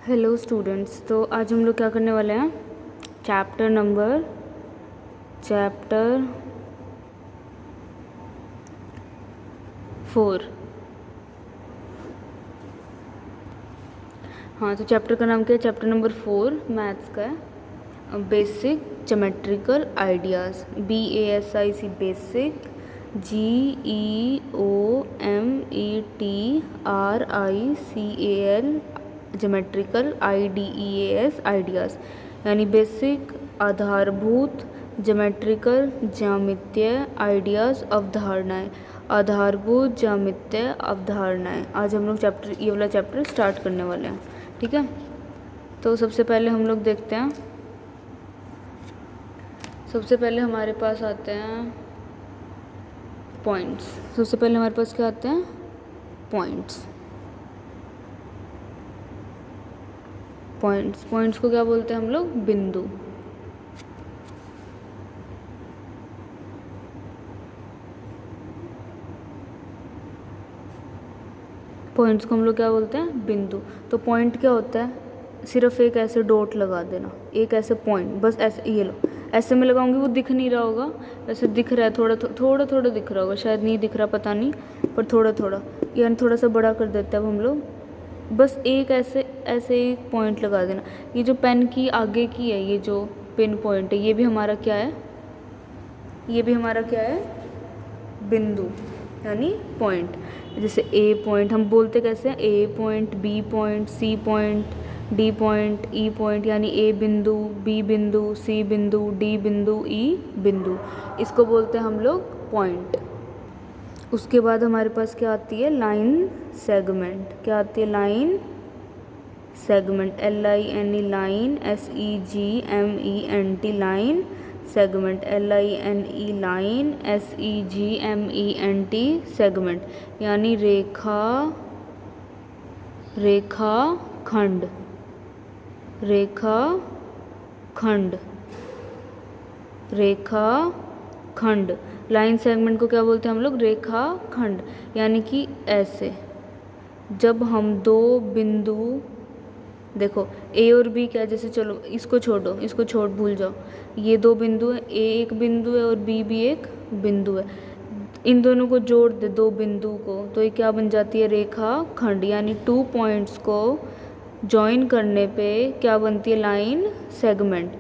Hello students, तो आज हम लोग क्या करने वाले हैं। चैप्टर 4। हाँ, तो चैप्टर का नाम क्या है? चैप्टर नंबर 4 मैथ्स का है। Basic geometrical ideas, BASIC basic, GEOMETRICAL geometrical IDEAS ideas, यानी बेसिक आधारभूत ज्योमेट्रिकल ज्यामितीय आइडियाज़ अवधारणाएं, आधारभूत ज्यामितीय अवधारणाएं। आज हम लोग ये वाला चैप्टर स्टार्ट करने वाले हैं, ठीक है। तो सबसे पहले हम लोग देखते हैं, सबसे पहले हमारे पास आते हैं पॉइंट्स। सबसे पहले हमारे पास क्या आते हैं? पॉइंट्स। पॉइंट्स को क्या बोलते हैं हम लोग? बिंदु। पॉइंट्स को हम लोग क्या बोलते हैं? बिंदु। तो पॉइंट क्या होता है? सिर्फ एक ऐसे डॉट लगा देना, एक ऐसे पॉइंट, बस ऐसे। ये लो, ऐसे में लगाऊंगी, वो दिख नहीं रहा होगा, वैसे दिख रहा है, थोड़ा दिख रहा होगा, शायद नहीं दिख रहा, पता नहीं, पर थोड़ा, यानी थोड़ा सा बड़ा कर देते हैं अब हम लोग। बस एक ऐसे एक पॉइंट लगा देना। ये जो पेन की आगे की है, ये जो पिन पॉइंट है, ये भी हमारा क्या है? ये भी हमारा क्या है? बिंदु, यानी पॉइंट। जैसे ए पॉइंट हम बोलते कैसे हैं? A point, B point, C point, D point, E point, यानी ए बिंदु, बी बिंदु, सी बिंदु, डी बिंदु, ई बिंदु, इसको बोलते हैं हम लोग पॉइंट। उसके बाद हमारे पास क्या आती है? Line segment. क्या आती है? Line segment, LINE, line, SEGMENT, line segment, LINE, line, SEGMENT, segment, यानी रेखाखंड, रेखाखंड। लाइन सेगमेंट को क्या बोलते हैं हम लोग? रेखाखंड, यानी कि ऐसे। जब हम दो बिंदु, देखो ए और बी क्या, जैसे चलो इसको छोड़ भूल जाओ, ये दो बिंदु है, ए एक बिंदु है और बी भी एक बिंदु है। इन दोनों को जोड़ दे, दो बिंदु को, तो ये क्या बन जाती है? रेखाखंड, यानी 2 पॉइंट्स को जॉइन करने पे क्या बनती है? Line segment.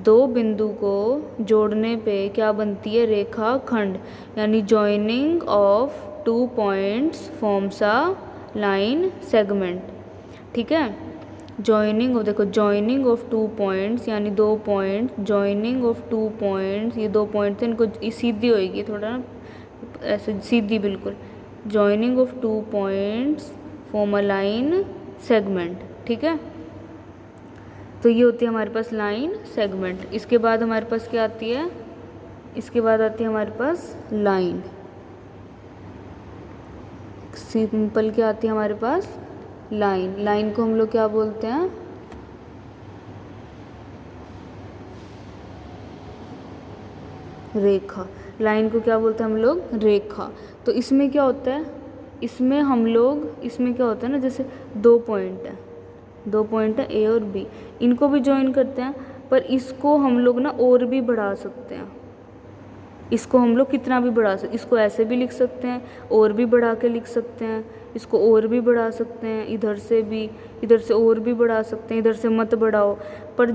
दो बिंदु को जोड़ने पे क्या बनती है? रेखाखंड, यानी joining of 2 points forms a line segment, ठीक है। जॉइनिंग ऑफ, देखो जॉइनिंग ऑफ 2 पॉइंट्स, यानी 2 पॉइंट, जॉइनिंग ऑफ 2 पॉइंट्स, ये 2 पॉइंट्स हैं, इनको सीधी होएगी थोड़ा ना, ऐसे सीधी बिल्कुल। Joining of 2 points form a line segment, ठीक है। तो ये होती है हमारे पास लाइन सेगमेंट। इसके बाद हमारे पास क्या आती है? इसके बाद आती है हमारे पास लाइन। सिंपल क्या आती है हमारे पास? लाइन। लाइन को हम लोग क्या बोलते हैं? रेखा। लाइन को क्या बोलते हैं हम लोग? रेखा। तो इसमें क्या होता है? इसमें क्या होता है ना, जैसे 2 पॉइंट है ए और बी, इनको भी ज्वाइन करते हैं, पर इसको हम लोग ना और भी बढ़ा सकते हैं। इसको हम लोग कितना भी बढ़ा सकते, इसको ऐसे भी लिख सकते हैं, और भी बढ़ा के लिख सकते हैं, इसको और भी बढ़ा सकते हैं, इधर से और भी बढ़ा सकते हैं, इधर से मत बढ़ाओ। पर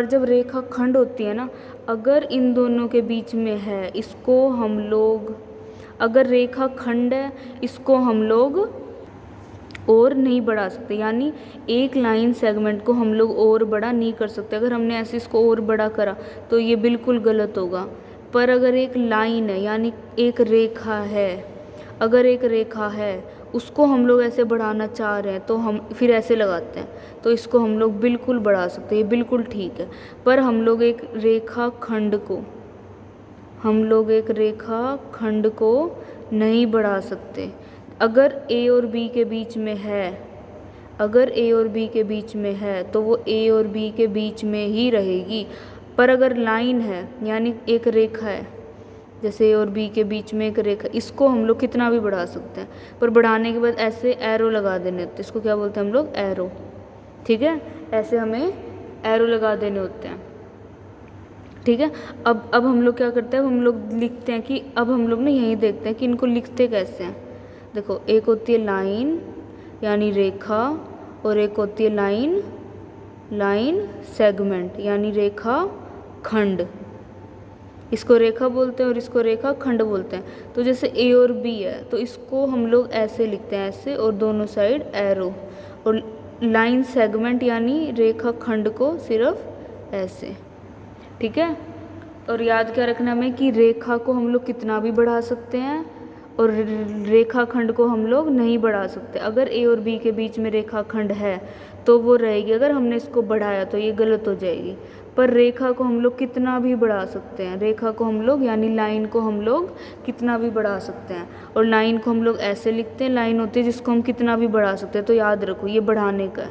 जब रेखा खंड होती है ना, अगर इन दोनों के बीच में है, इसको हम लोग, अगर रेखा खंड है, इसको हम लोग और नहीं बढ़ा सकते, यानी एक लाइन सेगमेंट को हम लोग और बड़ा नहीं कर सकते। अगर हमने ऐसे इसको और बड़ा करा तो ये बिल्कुल गलत होगा। पर अगर एक लाइन है, यानी एक रेखा है, अगर एक रेखा है, उसको हम लोग ऐसे बढ़ाना चाह रहे हैं, तो हम फिर ऐसे लगाते हैं, तो इसको हम लोग बिल्कुल बढ़ा सकते हैं, ये बिल्कुल ठीक है। पर हम लोग एक रेखा खंड को नहीं बढ़ा सकते। अगर ए और बी के बीच में है, तो वो ए और बी के बीच में ही रहेगी। पर अगर लाइन है, यानी एक रेखा है, जैसे ए और बी के बीच में एक रेखा, इसको हम लोग कितना भी बढ़ा सकते हैं, पर बढ़ाने के बाद ऐसे एरो लगा देने होते हैं, इसको क्या बोलते हैं हम लोग, एरो। ठीक है, ऐसे हमें एरो लगा देने होते हैं। ठीक है, अब हम लोग क्या करते हैं, हम लोग लिखते हैं कि अब हम लोग ना यही देखते हैं कि इनको लिखते कैसे हैं। देखो, एक होती है लाइन यानी रेखा, और एक होती है लाइन सेगमेंट यानी रेखा खंड। इसको रेखा बोलते हैं और इसको रेखा खंड बोलते हैं। तो जैसे ए और बी है तो इसको हम लोग ऐसे लिखते हैं, ऐसे, और दोनों साइड एरो। और लाइन सेगमेंट यानी रेखा खंड को सिर्फ ऐसे। ठीक है, और याद क्या रखना हमें कि रेखा को हम लोग कितना भी बढ़ा सकते हैं और रेखा खंड को हम लोग नहीं बढ़ा सकते। अगर ए और बी के बीच में रेखा खंड है तो वो रहेगी, अगर हमने इसको बढ़ाया तो ये गलत हो जाएगी। पर रेखा को हम लोग कितना भी बढ़ा सकते हैं, रेखा को हम लोग यानी लाइन को हम लोग कितना भी बढ़ा सकते हैं। और लाइन को हम लोग ऐसे लिखते हैं, लाइन होती है जिसको हम कितना भी बढ़ा सकते हैं। तो याद रखो ये बढ़ाने का है,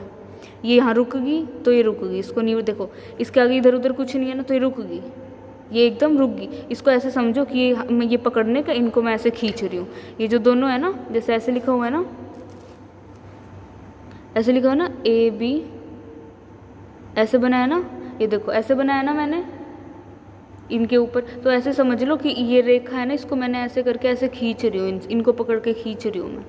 ये यहाँ रुकेगी तो ये रुकेगी, इसको नहीं, देखो इसके आगे इधर उधर कुछ नहीं है ना तो ये रुकेगी, ये एकदम रुक गई। इसको ऐसे समझो कि ये पकड़ने का, इनको मैं ऐसे खींच रही हूँ। ये जो दोनों है ना, जैसे ऐसे लिखा हुआ है ना, ऐसे लिखा हुआ ना, ए बी ऐसे बनाया ना, ये देखो ऐसे बनाया ना मैंने इनके ऊपर। तो ऐसे समझ लो कि ये रेखा है ना, इसको मैंने ऐसे करके ऐसे खींच रही हूँ, इनको पकड़ के खींच रही हूँ मैं।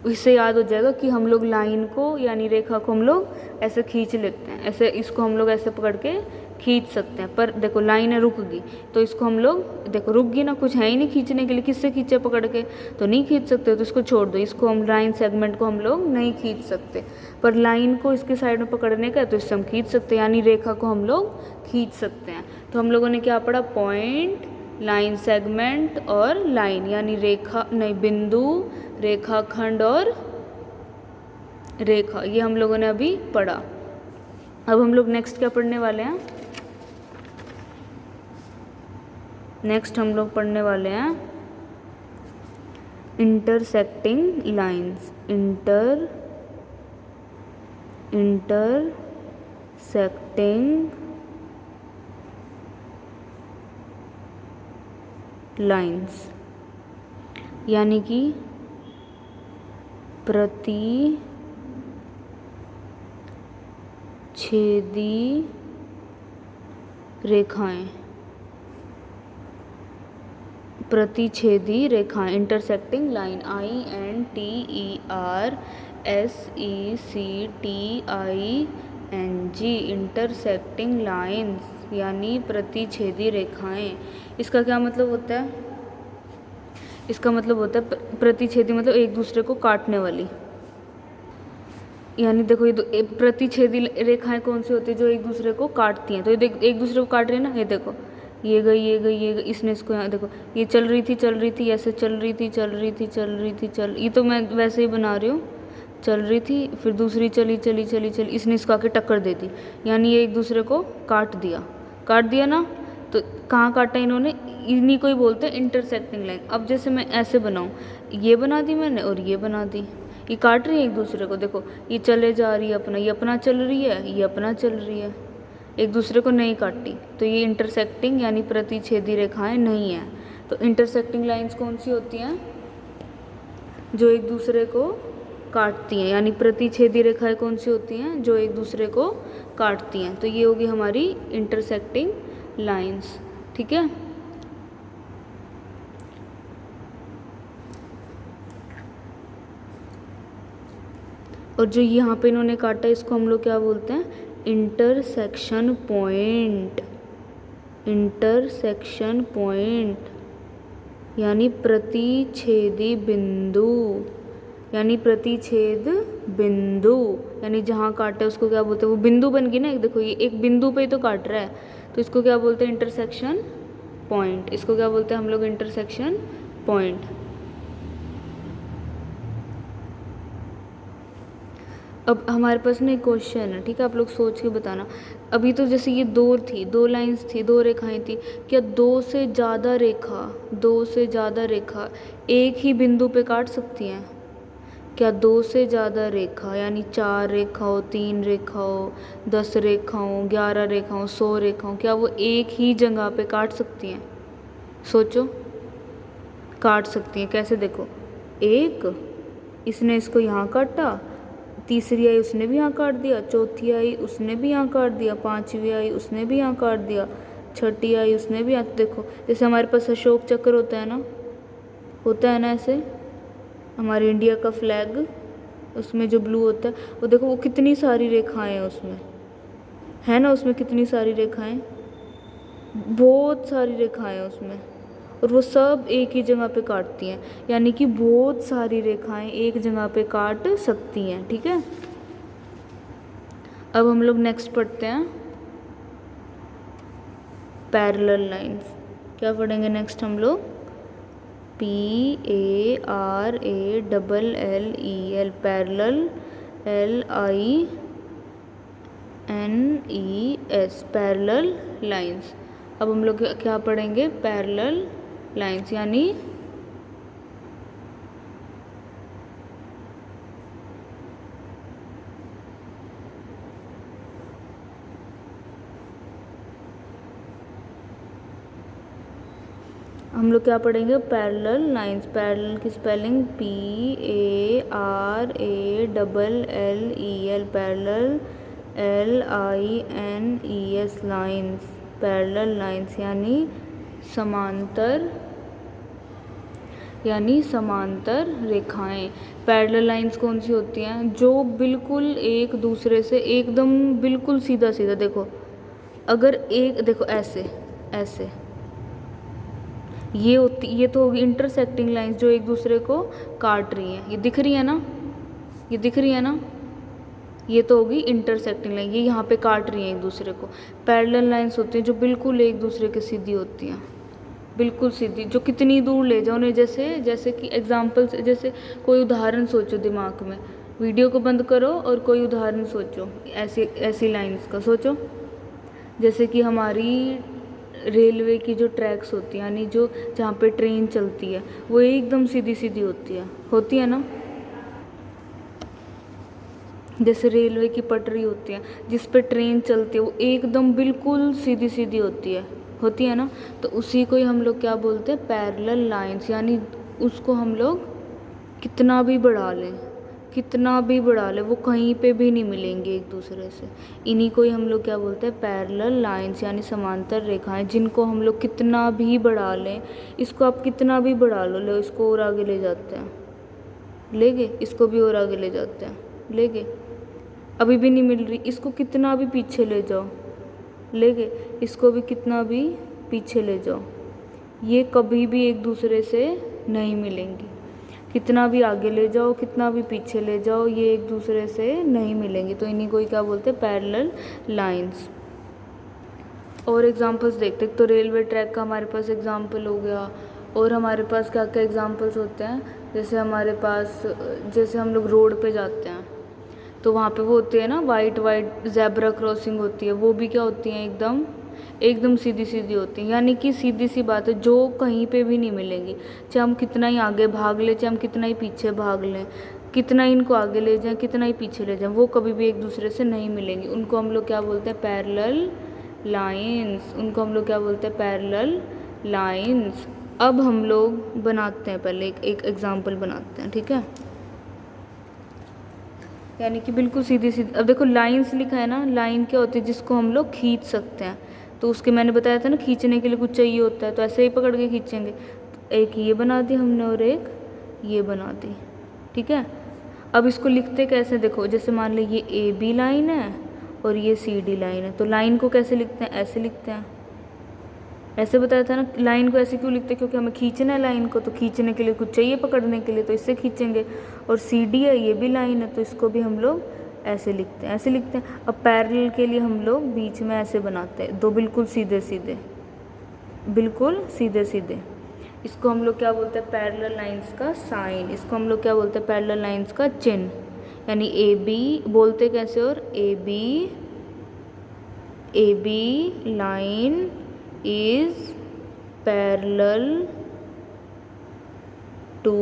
इससे याद हो जाएगा कि हम लोग लाइन को यानी रेखा को हम लोग ऐसे खींच लेते हैं, ऐसे इसको हम लोग ऐसे पकड़ के खींच सकते हैं। पर देखो लाइन है, रुक गई, तो इसको हम लोग, देखो रुक गई ना, कुछ है ही नहीं खींचने के लिए, किससे खींचे पकड़ के, तो नहीं खींच सकते, तो इसको छोड़ दो। इसको हम लाइन सेगमेंट को हम लोग नहीं खींच सकते, पर लाइन को इसके साइड में पकड़ने का है तो इससे हम खींच सकते हैं, यानी रेखा को हम लोग खींच सकते हैं। तो हम लोगों ने क्या पढ़ा, पॉइंट, लाइन सेगमेंट और लाइन यानी रेखा नहीं बिंदु, रेखा खंड और रेखा, ये हम लोगों ने अभी पढ़ा। अब हम लोग नेक्स्ट क्या पढ़ने वाले हैं, नेक्स्ट हम लोग पढ़ने वाले हैं इंटरसेक्टिंग लाइंस, इंटरसेक्टिंग लाइंस यानी कि प्रतिच्छेदी रेखाएं, प्रतिच्छेदी रेखाएं, intersecting line, INTERSECTING, intersecting lines यानी प्रतिच्छेदी रेखाएं। इसका क्या मतलब होता है, इसका मतलब होता है प्रतिच्छेदी मतलब एक दूसरे को काटने वाली। यानी देखो ये प्रतिच्छेदी रेखाएं कौन सी होती है, जो एक दूसरे को काटती हैं। तो ये एक दूसरे को काट रही है ना, ये देखो ये गई ये गई ये गई, इसने इसको यहाँ देखो, ये चल रही थी ऐसे चल रही थी, ये तो मैं वैसे ही बना रही हूँ, चल रही थी, फिर दूसरी चली, इसने इसको आके टक्कर दे दी, यानी ये एक दूसरे को काट दिया ना। तो कहाँ काटा इन्होंने, इन्हीं को ही बोलते हैं इंटरसेक्टिंग लाइन। अब जैसे मैं ऐसे बनाऊँ, ये बना दी मैंने और ये बना दी, ये काट रही है एक दूसरे को, देखो ये चले जा रही है अपना, ये अपना चल रही है, ये अपना चल रही है, एक दूसरे को नहीं काटती। तो ये इंटरसेक्टिंग यानी प्रतिच्छेदी रेखाएं नहीं है। तो इंटरसेक्टिंग लाइंस कौन सी होती हैं, जो एक दूसरे को काटती हैं, यानी प्रतिच्छेदी रेखाएं कौन सी होती हैं, जो एक दूसरे को काटती हैं। तो ये होगी हमारी इंटरसेक्टिंग लाइंस। ठीक है, और जो यहाँ पे इन्होंने काटा इसको हम लोग क्या बोलते हैं, इंटरसेक्शन पॉइंट, इंटरसेक्शन पॉइंट यानी प्रतिच्छेदी बिंदु, यानी प्रतिच्छेद बिंदु, यानी जहाँ काटा है उसको क्या बोलते हैं, वो बिंदु बन गई ना, एक देखो ये एक बिंदु पे ही तो काट रहा है, तो इसको क्या बोलते हैं, इंटरसेक्शन पॉइंट। इसको क्या बोलते हैं हम लोग, इंटरसेक्शन पॉइंट। अब हमारे पास ना एक क्वेश्चन है, ठीक है, आप लोग सोच के बताना। अभी तो जैसे ये दो लाइंस थी, दो रेखाएं थी, क्या दो से ज़्यादा रेखा एक ही बिंदु पे काट सकती हैं? क्या दो से ज़्यादा रेखा यानी 4 रेखा हो, 3 रेखा हो, 10 रेखा हो, 11 रेखा हो, 100 रेखा हो, क्या वो एक ही जगह पे काट सकती हैं? सोचो, काट सकती हैं। कैसे देखो, एक, इसने इसको यहाँ काटा, तीसरी आई उसने भी यहाँ काट दिया, चौथी आई उसने भी यहाँ काट दिया, पांचवी आई उसने भी यहाँ काट दिया, छठी आई उसने भी यहाँ। देखो जैसे हमारे पास अशोक चक्र होता है ना ऐसे, हमारे इंडिया का फ्लैग, उसमें जो ब्लू होता है वो देखो, वो कितनी सारी रेखाएं हैं उसमें, है ना, उसमें कितनी सारी रेखाएं, बहुत सारी रेखाएं हैं उसमें, और वो सब एक ही जगह पे काटती हैं, यानी कि बहुत सारी रेखाएं एक जगह पे काट सकती हैं। ठीक है, अब हम लोग नेक्स्ट पढ़ते हैं पैरेलल लाइंस। क्या पढ़ेंगे नेक्स्ट हम लोग? PARALLEL, parallel, LINES, parallel lines. अब हम लोग क्या पढ़ेंगे? पैरेलल लाइंस, यानी हम लोग क्या पढ़ेंगे? Parallel lines. पैरेलल की spelling PARALLEL, parallel, LINES, lines, parallel lines यानी समांतर रेखाएं। पैरेलल लाइंस कौन सी होती हैं? जो बिल्कुल एक दूसरे से एकदम बिल्कुल सीधा सीधा, देखो अगर एक, देखो ऐसे ऐसे, ये तो होगी इंटरसेक्टिंग लाइंस, जो एक दूसरे को काट रही हैं। ये दिख रही है ना, ये दिख रही है ना, ये तो होगी इंटरसेक्टिंग लाइन, ये यहाँ पे काट रही हैं एक दूसरे को। पैरेलल लाइंस होती हैं जो बिल्कुल एक दूसरे के सीधी होती हैं, बिल्कुल सीधी, जो कितनी दूर ले जाओ उन्हें। जैसे कि एग्जाम्पल्स, जैसे कोई उदाहरण सोचो दिमाग में, वीडियो को बंद करो और कोई उदाहरण सोचो ऐसी लाइंस का सोचो। जैसे कि हमारी रेलवे की जो ट्रैक्स होती हैं, यानी जो जहाँ पे ट्रेन चलती है, वो एकदम सीधी सीधी होती है ना। जैसे रेलवे की पटरी होती है जिस पे ट्रेन चलती है, वो एकदम बिल्कुल सीधी सीधी होती है ना। तो उसी को ही हम लोग क्या बोलते हैं? पैरेलल लाइंस, यानी उसको हम लोग कितना भी बढ़ा लें वो कहीं पे भी नहीं मिलेंगे एक दूसरे से। इन्हीं को ही हम लोग क्या बोलते हैं? पैरेलल लाइंस, यानी समांतर रेखाएं, जिनको हम लोग कितना भी बढ़ा लें। इसको आप कितना भी बढ़ा लो, इसको और आगे ले जाते हैं, लेगे, इसको भी और आगे ले जाते हैं, लेगे, अभी भी नहीं मिल रही, इसको कितना भी पीछे ले जाओ, लेगे, इसको भी कितना भी पीछे ले जाओ, ये कभी भी एक दूसरे से नहीं मिलेंगी। कितना भी आगे ले जाओ, कितना भी पीछे ले जाओ, ये एक दूसरे से नहीं मिलेंगी। तो इन्हीं को ही क्या बोलते हैं? Parallel lines. और एग्जांपल्स देखते, तो रेलवे ट्रैक का हमारे पास एग्जांपल हो गया। और हमारे पास क्या क्या एग्जांपल्स होते हैं? जैसे हमारे पास, जैसे हम लोग रोड पे जाते हैं तो वहाँ पे वो होती है ना, वाइट ज़ेब्रा क्रॉसिंग होती है, वो भी क्या होती हैं? एकदम सीधी सीधी होती हैं, यानी कि सीधी सी बात है, जो कहीं पे भी नहीं मिलेंगी। चाहे हम कितना ही आगे भाग लें, चाहे हम कितना ही पीछे भाग लें, कितना ही इनको आगे ले जाएं, कितना ही पीछे ले जाएं, वो कभी भी एक दूसरे से नहीं मिलेंगी। उनको हम लोग क्या बोलते हैं? Parallel lines. उनको हम लोग क्या बोलते हैं? Parallel lines. अब हम लोग बनाते हैं, पहले एक एग्जाम्पल बनाते हैं, ठीक है। यानी कि बिल्कुल सीधी सीधी। अब देखो लाइंस लिखा है ना, लाइन क्या होती है? जिसको हम लोग खींच सकते हैं। तो उसके मैंने बताया था ना, खींचने के लिए कुछ चाहिए होता है, तो ऐसे ही पकड़ के खींचेंगे। तो एक ये बना दी हमने और एक ये बना दी, ठीक है। अब इसको लिखते कैसे? देखो जैसे मान लो ये AB लाइन है और ये CD लाइन है, तो लाइन को कैसे लिखते हैं? ऐसे लिखते हैं। ऐसे बताया था ना, लाइन को ऐसे क्यों लिखते हैं? क्योंकि हमें खींचना है लाइन को, तो खींचने के लिए कुछ चाहिए पकड़ने के लिए, तो इससे खींचेंगे। और CD है, ये भी लाइन है, तो इसको भी हम लोग ऐसे लिखते हैं। अब पैरेलल के लिए हम लोग बीच में ऐसे बनाते हैं, दो बिल्कुल सीधे सीधे। इसको हम लोग क्या बोलते हैं? पैरेलल लाइंस का साइन। इसको हम लोग क्या बोलते हैं? पैरेलल लाइंस का चिन्ह। यानी AB बोलते कैसे? और AB line is parallel to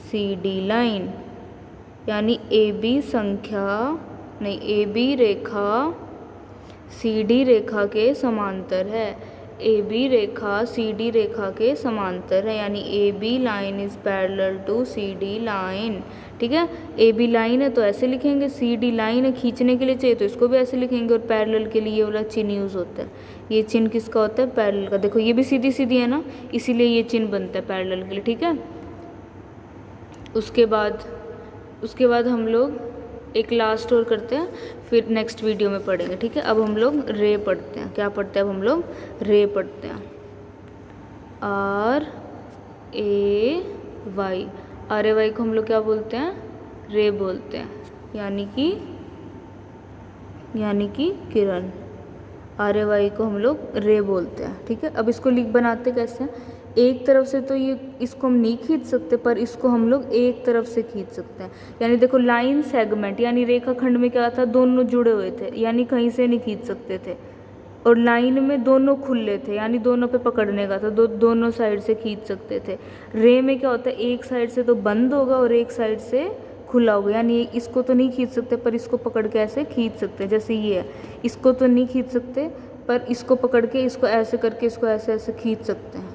CD line, यानी AB रेखा CD रेखा के समांतर है। A B Rekha C D रेखा के समांतर है, यानी A B line is parallel to C D line. ठीक है, ए बी लाइन है तो ऐसे लिखेंगे, सी डी लाइन है खींचने के लिए चाहिए तो इसको भी ऐसे लिखेंगे, और पैरेलल के लिए ये वाला चिन्ह यूज़ होता है। ये चिन्ह किसका होता है? पैरेलल का। देखो ये भी सीधी सीधी है ना, इसीलिए ये चिन्ह बनता है पैरेलल के लिए। ठीक है, उसके बाद हम लोग एक लास्ट और करते हैं, फिर नेक्स्ट वीडियो में पढ़ेंगे। ठीक है, अब हम लोग रे पढ़ते हैं। क्या पढ़ते हैं अब हम लोग? रे पढ़ते हैं। R A Y, R A Y को हम लोग क्या बोलते हैं? रे बोलते हैं, यानी कि किरण। आर ए वाई को हम लोग रे बोलते हैं। ठीक है, अब इसको बनाते कैसे हैं? एक तरफ से तो ये इसको हम नहीं खींच सकते, पर इसको हम लोग एक तरफ से खींच सकते हैं। यानी देखो लाइन सेगमेंट, यानी रेखाखंड में क्या था? दोनों जुड़े हुए थे, यानी कहीं से नहीं खींच सकते थे। और लाइन में दोनों खुले थे, यानी दोनों पे पकड़ने का था, दोनों साइड से खींच सकते थे। रे में क्या होता है? एक साइड से तो बंद होगा और एक साइड से खुला होगा, यानी इसको तो नहीं खींच सकते, पर इसको पकड़ के ऐसे खींच सकते हैं। जैसे ये है, इसको तो नहीं खींच सकते, पर इसको पकड़ के इसको ऐसे करके इसको ऐसे ऐसे खींच सकते हैं,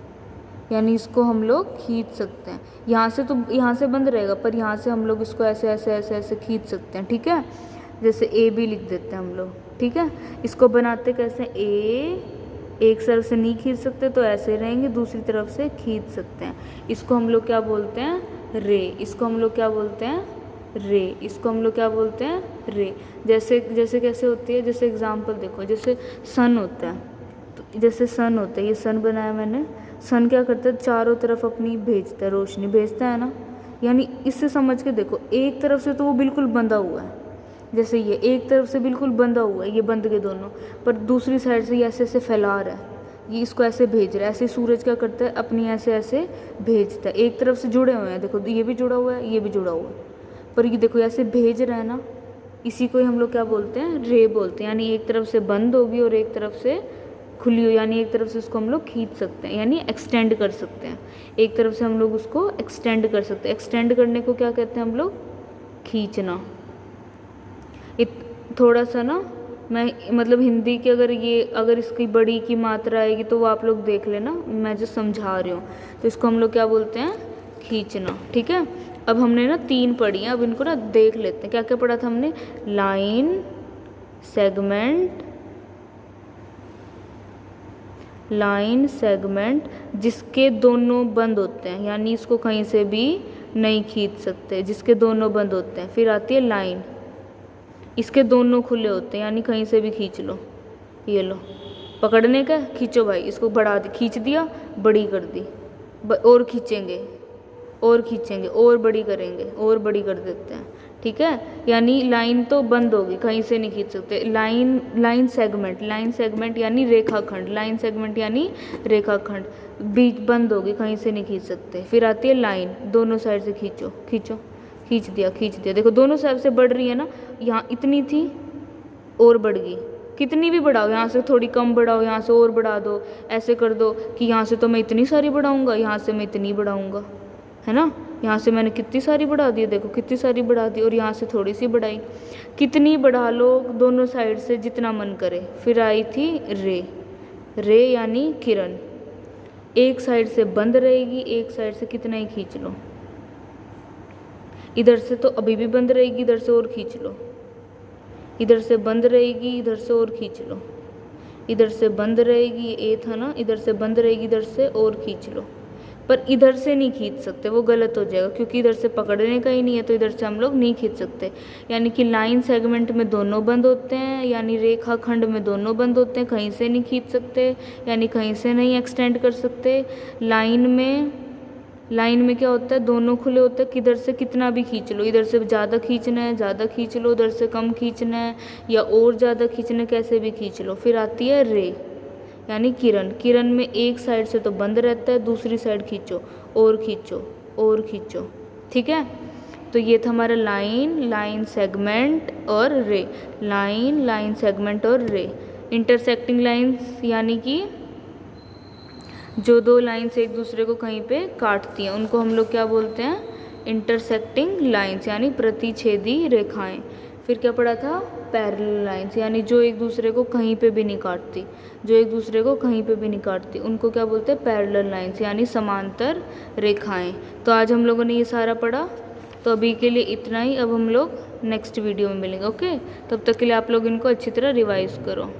यानी इसको हम लोग खींच सकते हैं। यहाँ से तो यहाँ से बंद रहेगा, पर यहाँ से हम लोग इसको ऐसे ऐसे ऐसे ऐसे खींच सकते हैं। ठीक है, जैसे ए बी लिख देते हैं हम लोग। ठीक है, इसको बनाते कैसे? ए एक तरफ से नहीं खींच सकते तो ऐसे रहेंगे, दूसरी तरफ से खींच सकते हैं। इसको हम लोग क्या बोलते हैं? रे। इसको हम लोग क्या बोलते हैं? रे। इसको हम लोग क्या बोलते हैं? रे। जैसे कैसे होती है? जैसे एग्जाम्पल देखो, जैसे सन होता है, तो जैसे सन होता है, ये सन बनाया मैंने। सन क्या करता है? चारों तरफ अपनी भेजता है, रोशनी भेजता है ना, यानी इससे समझ के देखो, एक तरफ से तो वो बिल्कुल बंधा हुआ है, जैसे ये एक तरफ से बिल्कुल बंधा हुआ है, ये बंद के दोनों, पर दूसरी साइड से ये ऐसे ऐसे फैला रहा है, ये इसको ऐसे भेज रहा है। ऐसे सूरज क्या करता है? अपनी ऐसे ऐसे भेजता है। एक तरफ से जुड़े हुए हैं, देखो ये भी जुड़ा हुआ है, ये भी जुड़ा हुआ है, पर ये देखो ऐसे भेज रहा है ना, इसी को ही हम लोग क्या बोलते हैं? रे बोलते हैं। यानी एक तरफ से बंद होगी और एक तरफ से खुली हो, यानी एक तरफ से उसको हम लोग खींच सकते हैं, यानी एक्सटेंड कर सकते हैं। एक तरफ से हम लोग उसको एक्सटेंड कर सकते हैं। एक्सटेंड करने को क्या कहते हैं हम लोग? खींचना। थोड़ा सा ना मैं मतलब हिंदी के अगर इसकी बड़ी की मात्रा आएगी तो वो आप लोग देख लेना, मैं जो समझा रही हूँ। तो इसको हम लोग क्या बोलते हैं? खींचना। ठीक है, अब हमने ना 3 पढ़ी हैं, अब इनको ना देख लेते हैं। क्या क्या पढ़ा था हमने? लाइन, सेगमेंट, लाइन सेगमेंट जिसके दोनों बंद होते हैं, यानी इसको कहीं से भी नहीं खींच सकते, जिसके दोनों बंद होते हैं। फिर आती है लाइन, इसके दोनों खुले होते हैं, यानी कहीं से भी खींच लो। ये लो, पकड़ने का, खींचो भाई, इसको बढ़ा दी, खींच दिया, बड़ी कर दी, और खींचेंगे और खींचेंगे और बड़ी करेंगे और बड़ी कर देते हैं। ठीक है, यानी लाइन तो बंद होगी, कहीं से नहीं खींच सकते। लाइन सेगमेंट यानी रेखाखंड, लाइन सेगमेंट यानी रेखाखंड, बीच बंद होगी, कहीं से नहीं खींच सकते। फिर आती है लाइन, दोनों साइड से खींचो, खींच दिया। देखो दोनों साइड से बढ़ रही है ना, यहाँ इतनी थी और बढ़ गई, कितनी भी बढ़ाओ, यहाँ से थोड़ी कम बढ़ाओ, यहाँ से और बढ़ा दो, ऐसे कर दो कि यहाँ से तो मैं इतनी सारी बढ़ाऊँगा, यहाँ से मैं इतनी बढ़ाऊँगा, है ना। यहाँ से मैंने कितनी सारी बढ़ा दी, देखो कितनी सारी बढ़ा दी, और यहाँ से थोड़ी सी बढ़ाई, कितनी बढ़ा लो दोनों साइड से जितना मन करे। फिर आई थी रे यानी किरण, एक साइड से बंद रहेगी, एक साइड से कितना ही खींच लो, इधर से तो अभी भी बंद रहेगी, इधर से और खींच लो, इधर से बंद रहेगी, इधर से और खींच लो, इधर से बंद रहेगी, ये था ना, इधर से बंद रहेगी, इधर से और खींच लो। पर इधर से नहीं खींच सकते, वो गलत हो जाएगा, क्योंकि इधर से पकड़ने का ही नहीं है, तो इधर से हम लोग नहीं खींच सकते। यानी कि लाइन सेगमेंट में दोनों बंद होते हैं, यानी रेखाखंड में दोनों बंद होते हैं, कहीं से नहीं खींच सकते, यानी कहीं से नहीं एक्सटेंड कर सकते। लाइन में क्या होता है? दोनों खुले होते हैं, किधर से कितना भी खींच लो, इधर से ज़्यादा खींचना है ज़्यादा खींच लो, उधर से कम खींचना है या और ज़्यादा खींचना है, कैसे भी खींच लो। फिर आती है रे यानी किरण में एक साइड से तो बंद रहता है, दूसरी साइड खींचो और खींचो और खींचो। ठीक है, तो ये था हमारा लाइन सेगमेंट और रे, लाइन सेगमेंट और रे। इंटरसेक्टिंग लाइंस यानी कि जो दो लाइंस एक दूसरे को कहीं पे काटती हैं, उनको हम लोग क्या बोलते हैं? इंटरसेक्टिंग लाइंस, यानी प्रतिच्छेदी रेखाएं। फिर क्या पढ़ा था, पैरेलल लाइंस, यानी जो एक दूसरे को कहीं पे भी नहीं काटती, जो एक दूसरे को कहीं पे भी नहीं काटती उनको क्या बोलते हैं, पैरेलल लाइंस, यानी समांतर रेखाएं। तो आज हम लोगों ने ये सारा पढ़ा, तो अभी के लिए इतना ही। अब हम लोग नेक्स्ट वीडियो में मिलेंगे, ओके। तब तक के लिए आप लोग इनको अच्छी तरह रिवाइज करो।